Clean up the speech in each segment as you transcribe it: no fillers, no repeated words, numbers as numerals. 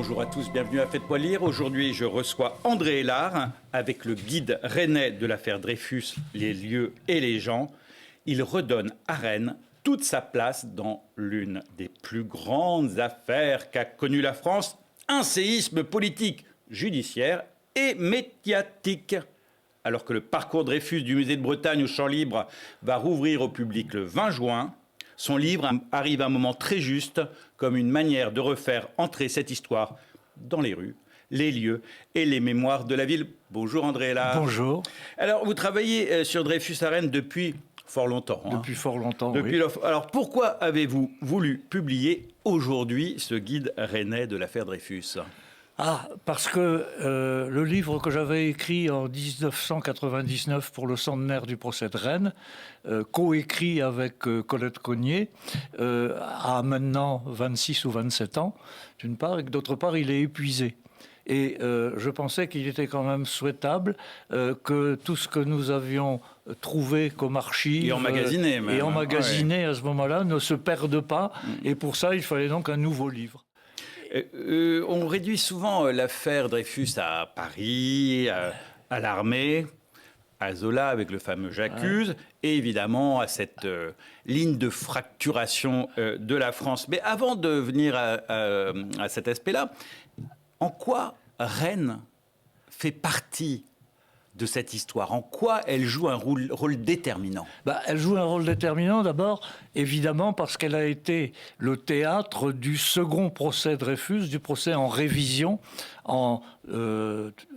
Bonjour à tous, bienvenue à Faites-moi lire. Aujourd'hui, je reçois André Hélard avec le guide rennais de l'affaire Dreyfus, les lieux et les gens. Il redonne à Rennes toute sa place dans l'une des plus grandes affaires qu'a connue la France, un séisme politique, judiciaire et médiatique. Alors que le parcours Dreyfus du musée de Bretagne au Champ Libre va rouvrir au public le 20 juin, son livre arrive à un moment très juste, comme une manière de refaire entrer cette histoire dans les rues, les lieux et les mémoires de la ville. Bonjour André Hélard. Bonjour. Alors, vous travaillez sur Dreyfus à Rennes depuis fort longtemps. Depuis fort longtemps, oui. oui. Alors, pourquoi avez-vous voulu publier aujourd'hui ce guide rennais de l'affaire Dreyfus ? Parce que le livre que j'avais écrit en 1999 pour le centenaire du procès de Rennes, coécrit avec Colette Cognier, a maintenant 26 ou 27 ans, d'une part, et que d'autre part, il est épuisé. Et je pensais qu'il était quand même souhaitable que tout ce que nous avions trouvé comme archives et emmagasiné à ce moment-là ne se perde pas. Et pour ça, il fallait donc un nouveau livre. On réduit souvent l'affaire Dreyfus à Paris, à l'armée, à Zola avec le fameux J'accuse, et évidemment à cette ligne de fracturation de la France. Mais avant de venir à cet aspect-là, en quoi Rennes fait partie de cette histoire? En quoi elle joue un rôle déterminant? Elle joue un rôle déterminant d'abord, évidemment, parce qu'elle a été le théâtre du second procès Dreyfus, du procès en révision en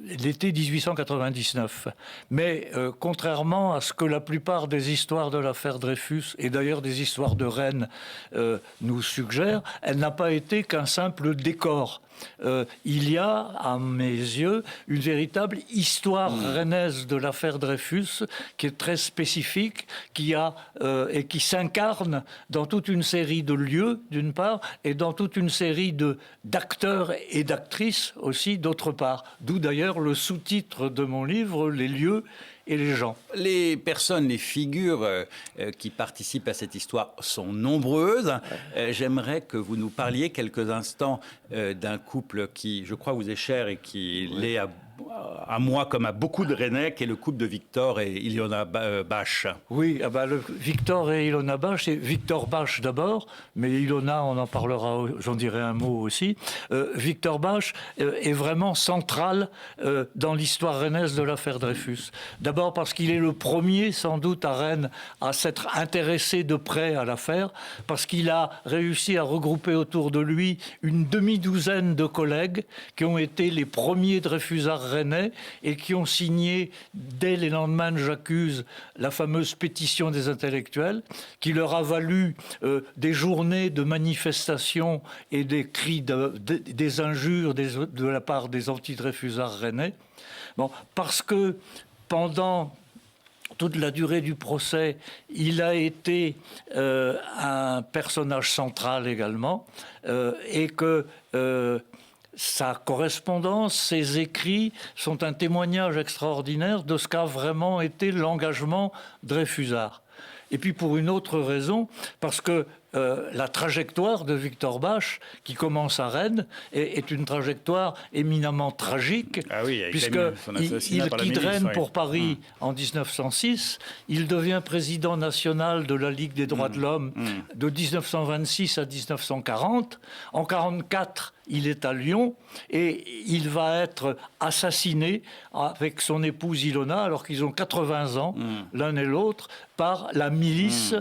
l'été 1899. Mais contrairement à ce que la plupart des histoires de l'affaire Dreyfus, et d'ailleurs des histoires de Rennes, nous suggèrent, elle n'a pas été qu'un simple décor. Il y a, à mes yeux, une véritable histoire rennaise de l'affaire Dreyfus qui est très spécifique, et qui s'incarne dans toute une série de lieux, d'une part, et dans toute une série d'acteurs et d'actrices aussi, d'autre part. D'où d'ailleurs le sous-titre de mon livre, Les lieux et les gens. Les personnes, les figures qui participent à cette histoire sont nombreuses. J'aimerais que vous nous parliez quelques instants d'un couple qui, je crois, vous est cher et qui l'est à moi comme à beaucoup de Rennais, qui est le couple de Victor et Ilona Basch. Oui, Victor et Ilona Basch, c'est Victor Basch d'abord, mais Ilona, on en parlera, j'en dirai un mot aussi. Victor Basch est vraiment central dans l'histoire rennaise de l'affaire Dreyfus. D'abord parce qu'il est le premier, sans doute, à Rennes à s'être intéressé de près à l'affaire, parce qu'il a réussi à regrouper autour de lui une demi-douzaine de collègues qui ont été les premiers Dreyfusards rennais et qui ont signé, dès les lendemains de J'accuse, la fameuse pétition des intellectuels, qui leur a valu des journées de manifestations et des cris, des injures de la part des anti-Dreyfusards rennais. Parce que pendant toute la durée du procès, il a été un personnage central également, et que sa correspondance, ses écrits sont un témoignage extraordinaire de ce qu'a vraiment été l'engagement dreyfusard. Et puis pour une autre raison, parce que la trajectoire de Victor Basch, qui commence à Rennes, est une trajectoire éminemment tragique, puisqu'il quitte Rennes pour Paris en 1906, il devient président national de la Ligue des droits de l'homme de 1926 à 1940. En 1944, il est à Lyon et il va être assassiné avec son épouse Ilona, alors qu'ils ont 80 ans, l'un et l'autre, par la milice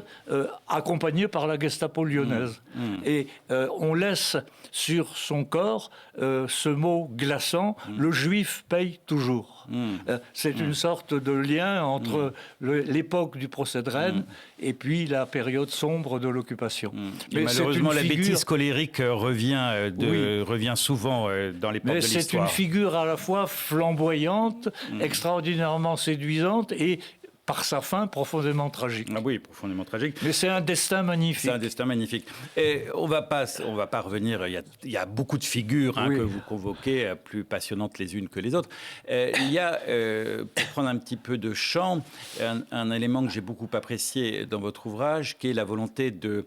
accompagnée par la Gestapo lyonnaise. Et on laisse sur son corps ce mot glaçant, le juif paye toujours. C'est une sorte de lien entre l'époque du procès de Rennes et puis la période sombre de l'occupation. Mais malheureusement, la bêtise colérique revient souvent dans l'époque de l'histoire. C'est une figure à la fois flamboyante, extraordinairement séduisante et par sa fin profondément tragique. Ah oui, profondément tragique. Mais c'est un destin magnifique. C'est un destin magnifique. Et on va pas revenir. Il y a beaucoup de figures Oui. que vous convoquez, plus passionnantes les unes que les autres. Il y a, pour prendre un petit peu de champ, un élément que j'ai beaucoup apprécié dans votre ouvrage, qui est la volonté de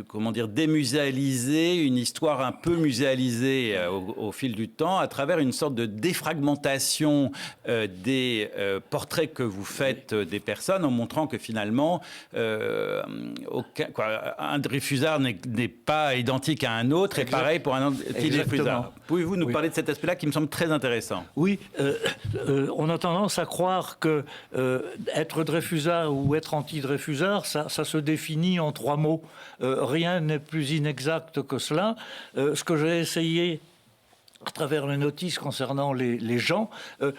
comment dire, démuséaliser une histoire un peu muséalisée au fil du temps, à travers une sorte de défragmentation des portraits que vous faites des personnes, en montrant que finalement, un Dreyfusard n'est pas identique à un autre, et pareil pour un autre Dreyfusard. Pouvez-vous nous parler de cet aspect-là qui me semble très intéressant? Oui, on a tendance à croire que être Dreyfusard ou être anti-Dreyfusard, ça se définit en 3 mots. Rien n'est plus inexact que cela. Ce que j'ai essayé à travers les notices concernant les gens,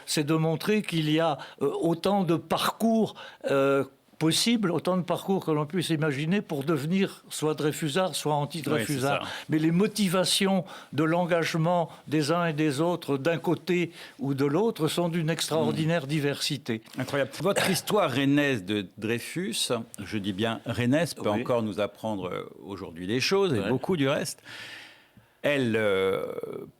c'est de montrer qu'il y a autant de parcours possible, autant de parcours que l'on puisse imaginer pour devenir soit Dreyfusard, soit anti-Dreyfusard. Oui, mais les motivations de l'engagement des uns et des autres, d'un côté ou de l'autre, sont d'une extraordinaire diversité. Incroyable. Votre histoire rennaise de Dreyfus, je dis bien rennaise, peut encore nous apprendre aujourd'hui des choses, et beaucoup du reste. Elle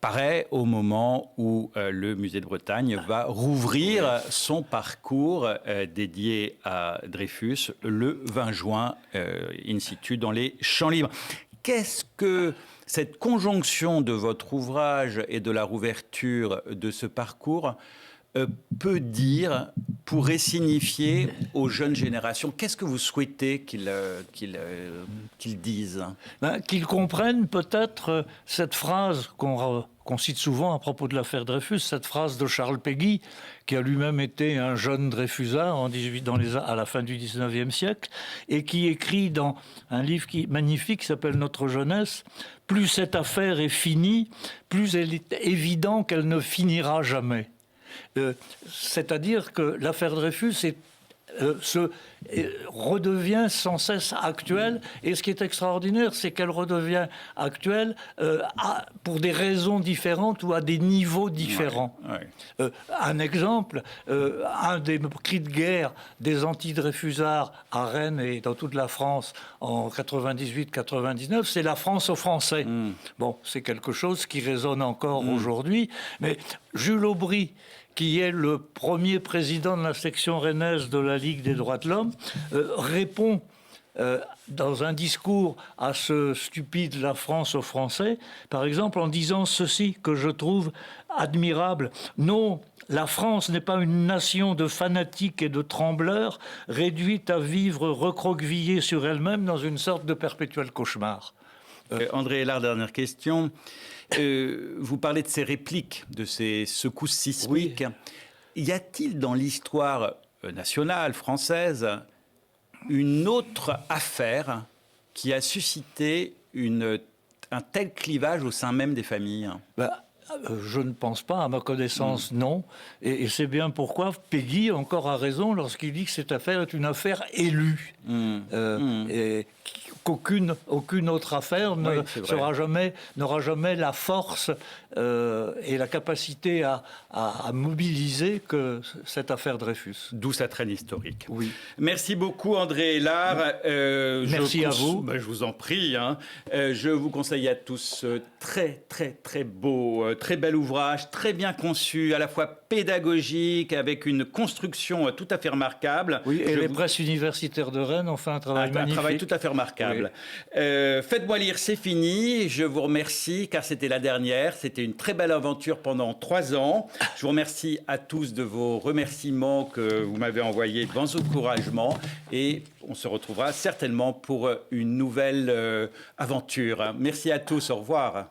paraît au moment où le musée de Bretagne va rouvrir son parcours dédié à Dreyfus le 20 juin, in situ, dans les Champs Libres. Qu'est-ce que cette conjonction de votre ouvrage et de la rouverture de ce parcours peut dire pour ressignifier aux jeunes générations? Qu'est-ce que vous souhaitez qu'ils disent? Qu'ils comprennent peut-être cette phrase qu'on cite souvent à propos de l'affaire Dreyfus, cette phrase de Charles Péguy, qui a lui-même été un jeune Dreyfusard à la fin du 19e siècle, et qui écrit dans un livre magnifique qui s'appelle Notre jeunesse: « Plus cette affaire est finie, plus il est évident qu'elle ne finira jamais. » C'est-à-dire que l'affaire Dreyfus redevient sans cesse actuelle, et ce qui est extraordinaire, c'est qu'elle redevient actuelle pour des raisons différentes ou à des niveaux différents. Un exemple, un des cris de guerre des anti-Dreyfusards à Rennes et dans toute la France en 98-99, c'est la France aux Français. Bon, c'est quelque chose qui résonne encore aujourd'hui, mais Jules Aubry, qui est le premier président de la section rennaise de la Ligue des droits de l'homme, répond dans un discours à ce stupide « la France aux Français », par exemple en disant ceci que je trouve admirable: « Non, la France n'est pas une nation de fanatiques et de trembleurs, réduite à vivre recroquevillée sur elle-même dans une sorte de perpétuel cauchemar. » André Hélard, dernière question. Vous parlez de ces répliques, de ces secousses sismiques. Oui. Y a-t-il dans l'histoire nationale française une autre affaire qui a suscité un tel clivage au sein même des familles? Je ne pense pas, à ma connaissance, non. Et c'est bien pourquoi Péguy encore a raison lorsqu'il dit que cette affaire est une affaire élue. Et qu'aucune autre affaire n'aura jamais la force et la capacité à mobiliser que cette affaire Dreyfus. D'où sa traîne historique. Oui. Merci beaucoup André Hélard. Merci à vous. Je vous en prie. Je vous conseille à tous très beau, très bel ouvrage, très bien conçu, à la fois pédagogique, avec une construction tout à fait remarquable. Oui, et les presses universitaires de Rennes ont fait un travail magnifique. Un travail tout à fait remarquable. Oui. Faites-moi lire, c'est fini. Je vous remercie, car c'était la dernière. C'était une très belle aventure pendant 3 ans. Je vous remercie à tous de vos remerciements que vous m'avez envoyés, de vos encouragements. Et on se retrouvera certainement pour une nouvelle aventure. Merci à tous. Au revoir.